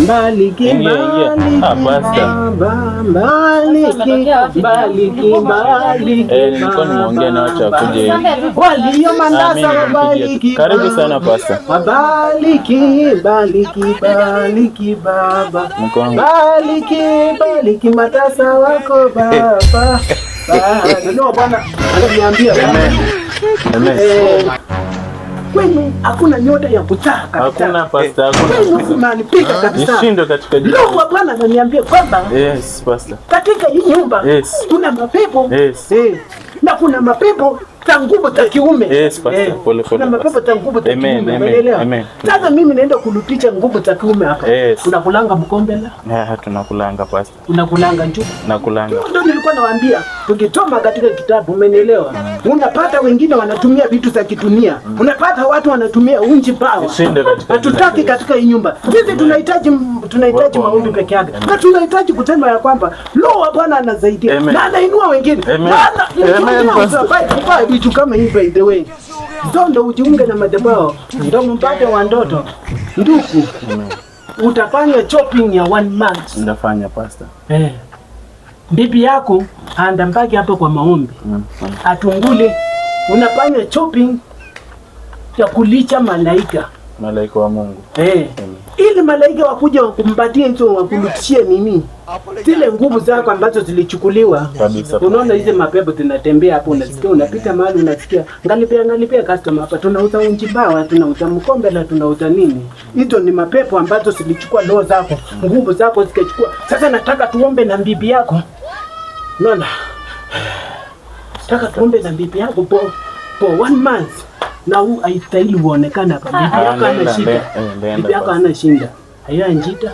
mbali kimbali nilikuwa nimeongea na watu wakuje walio mandasa wabaliki. Karibu sana pasta. Wabaliki baliki baba baliki matasa wako baba. Ndio Bwana ananiambia kwenu hakuna nyota ya kutaa kabisa. Hakuna pasta, hakuna. Unanipika kabisa. Nishindo katika jina. Leo Bwana ananiambia kwamba yes pasta, katika hii nyumba kuna mapepo na kuna mapepo za nguvu za kiume. Yes pasta, pole. Kuna mapepo za nguvu za kiume. Umeelewa? Sasa mimi naenda kulupicha nguvu za kiume hapa. Unakulanga mkombela? Tunakulanga pasta. Unakulanga njugu? Nakulanga. Ndio nilikuwa nawaambia tukitoma katika kitabu, umenielewa? Unapata wengine wanatumia vitu za kidunia. Unapata watu wanatumia unji pawa. Hatutaki katika hii nyumba. Sisi tunahitaji maombi peke yake. Na tunahitaji kusema ya kwamba Roho Bwana anasaidia na anainua wengine. Maana vitu kama hii by the way. Ndio ujiunge na madhabahu. Ndio mpate wa ndoto. Ndugu. Utafanya shopping ya 1 month. Ndafanya pasta. Bibi yako andambaki hapa kwa maombi. Atungule. Unafanya shopping ya kulicha malaika wa Mungu. Ili malaika wakuja wakumpatie hizo wakulutishie nini? Zile nguvu zako ambazo zilichukuliwa. Unaona hizo mapepo zinatembea hapo, unasikia unapita mahali unasikia ngalipia customer hapa tunauza unji bawa, tunauza mkombe na tunauza nini? Hizo ni mapepo ambazo zilichukua roho zako, nguvu zako zikachukua. Sasa nataka tuombe na bibi yako. Unaona? Nataka tuombe na bibi yako for 1 month. Na huu haistahili uonekana hapa. Bibi yako ana shida. Bibi yako ana shida. Haya njita.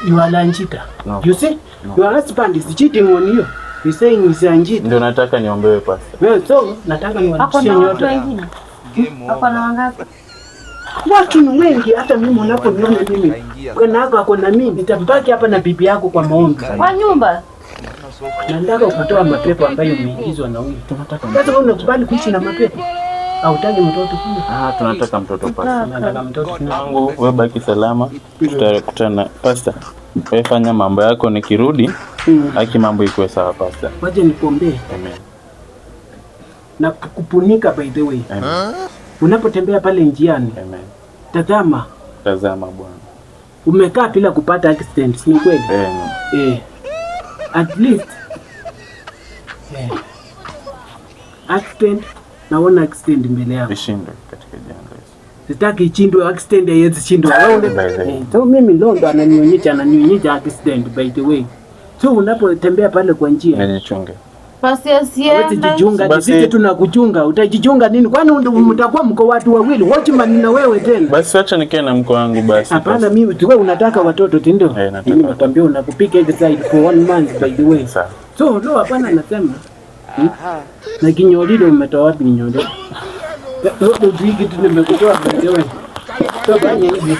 You are njita. You see? Your husband is cheating on you. You saying he's njita. Ndio nataka niombewe pasta. So nataka niwaachie nyota. Hapo na wangapi? Watu ni wengi, hata mimi unaponiona mimi. Bwana wako ako na mimi, nitabaki hapa na bibi yako kwa maombi. Kwa nyumba. Nataka kutoa mapepo ambayo umeingizwa na huyu. Sasa wewe unakubali kuishi na mapepo? Hautaki mtoto pia? Tunataka mtoto pasta. Nataka mtoto wangu, wewe baki salama. Tutakutana pasta. Wewe fanya mambo yako, nikirudi haki mambo ikuwe sawa pasta. Waje nikuombee. Amen. Na kukupunika by the way. Amen. Unapotembea pale njiani. Amen. Tazama Bwana. Umekaa bila kupata accident, ni kweli? At least accident, naona accident mbele yako. Ishindwe katika janga. Sitaki ishindwe accident, haiwezi shindwa. So mimi ndo ananionyesha accident by the way. So unapotembea pale kwa njia, nijichunge. Basi asiende. Jichunga, sisi tunakuchunga. Utajichunga nini? Kwani mtakuwa mko watu wawili, watchman na wewe tena? Basi acha nikae na mko wangu basi. Hapana, mimi wewe unataka watoto ndio? Mimi nakwambia unakupika exercise for 1 month by the way. So ndio hapana anasema. Na kinyolile umetoa wapi kinyolile? Ndio kitu nimekutoa by the way. So fanya hivi.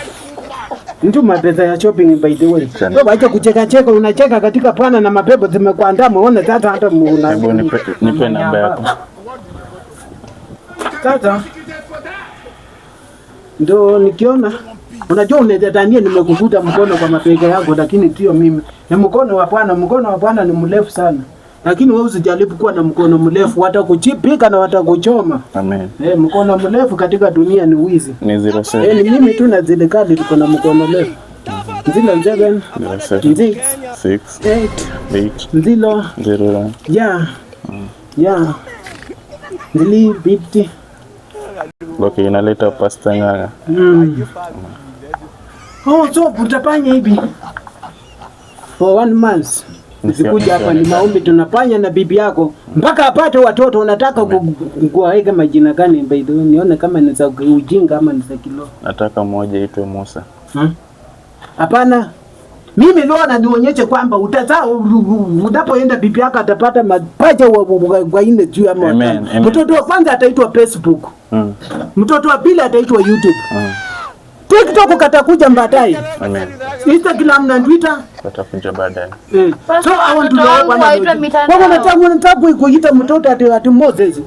Ndio mapesa ya shopping by the way. Wewe acha kucheka, unacheka katika pana na mapepo zimekuandama. Uone sasa hata nipe namba yako. Sasa ndio nikiona, unajua unadhania nimekuvuta mkono kwa mapega yako, lakini sio mimi. Na mkono wa Bwana ni mrefu sana. Lakini wewe usijaribu kuwa na mkono mrefu, watakuchipika na watakuchoma. Amen. Mkono mrefu katika dunia ni wizi. Ni 07. Ni mimi tu na zile kadi tuko na mkono mrefu. 07 6 8 0 Ndili biti. Okay, inaleta pasta nganga. So utafanya hivi for 1 month. Nisikuja hapa ni maombi tunafanya na bibi yako mpaka apate watoto. Unataka kuwaweka majina gani by the way? Nione kama ni za ujinga ama ni za kilo. Nataka mmoja aitwe Musa. Hapana. Mimi leo nionyeshe kwamba utazaa, unapoenda bibi yako atapata mapacha wa ine juu ama mtoto wa kwanza ataitwa Facebook. Mtoto wa pili ataitwa YouTube. TikTok katakuja baadaye. Amen. Instagram na Twitter katakuja baadaye. So I want to know, wanataka kuita mtoto ati Moses.